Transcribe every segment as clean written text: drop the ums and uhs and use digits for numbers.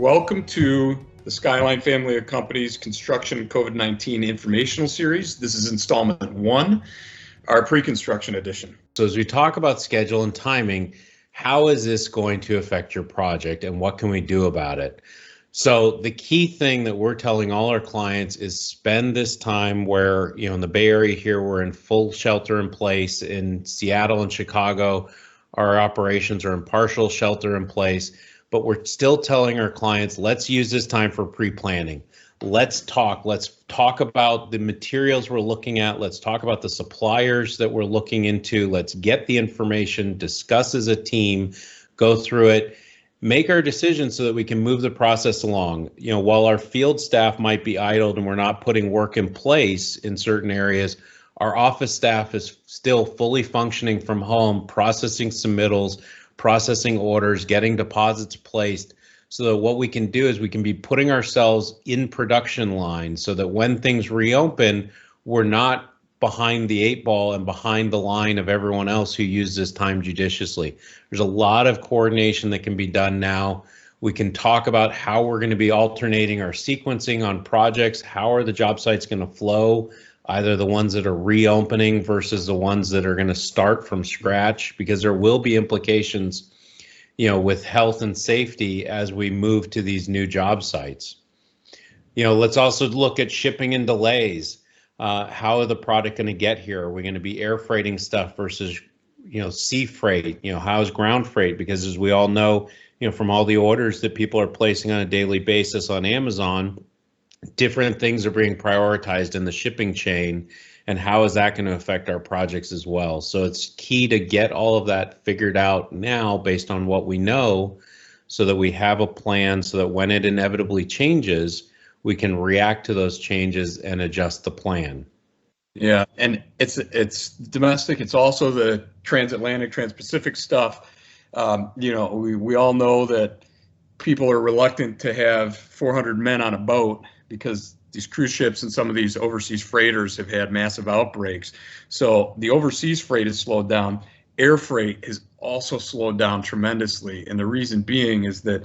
Welcome to the Skyline family of companies construction COVID-19 informational series. This is installment 1, our pre-construction edition. So as we talk about schedule and timing, how is this going to affect your project and what can we do about it? So the key thing that we're telling all our clients is spend this time where, in the Bay Area here, we're in full shelter in place. In Seattle and Chicago, our operations are in partial shelter in place, but we're still telling our clients, let's use this time for pre-planning. Let's talk about the materials we're looking at. Let's talk about the suppliers that we're looking into. Let's get the information, discuss as a team, go through it, make our decisions so that we can move the process along. While our field staff might be idled and we're not putting work in place in certain areas, our office staff is still fully functioning from home, processing submittals, processing orders, getting deposits placed, so that what we can do is we can be putting ourselves in production line so that when things reopen, we're not behind the 8 ball and behind the line of everyone else who used this time judiciously. There's a lot of coordination that can be done now. We can talk about how we're going to be alternating our sequencing on projects. How are the job sites going to flow? Either the ones that are reopening versus the ones that are going to start from scratch, because there will be implications, with health and safety as we move to these new job sites. Let's also look at shipping and delays. How are the product going to get here? Are we going to be air freighting stuff versus, sea freight? How is ground freight? Because as we all know, from all the orders that people are placing on a daily basis on Amazon, different things are being prioritized in the shipping chain, and how is that going to affect our projects as well? So it's key to get all of that figured out now based on what we know, so that we have a plan so that when it inevitably changes, we can react to those changes and adjust the plan. Yeah, and it's domestic. It's also the transatlantic, transpacific stuff. We all know that people are reluctant to have 400 men on a boat because these cruise ships and some of these overseas freighters have had massive outbreaks. So the overseas freight has slowed down. Air freight has also slowed down tremendously. And the reason being is that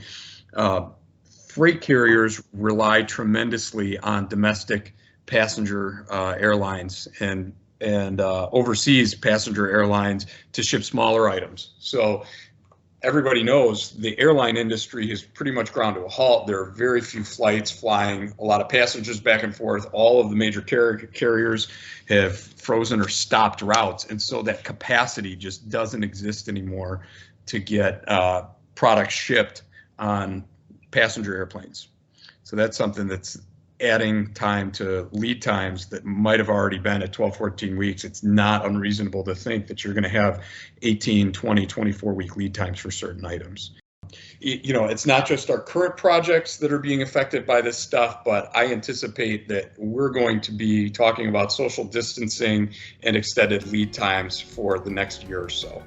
freight carriers rely tremendously on domestic passenger airlines and overseas passenger airlines to ship smaller items. So everybody knows the airline industry has pretty much ground to a halt. There are very few flights flying, a lot of passengers back and forth. All of the major carriers have frozen or stopped routes. And so that capacity just doesn't exist anymore to get products shipped on passenger airplanes. So that's something that's adding time to lead times that might have already been at 12, 14 weeks. It's not unreasonable to think that you're going to have 18, 20, 24-week lead times for certain items. It's not just our current projects that are being affected by this stuff, but I anticipate that we're going to be talking about social distancing and extended lead times for the next year or so.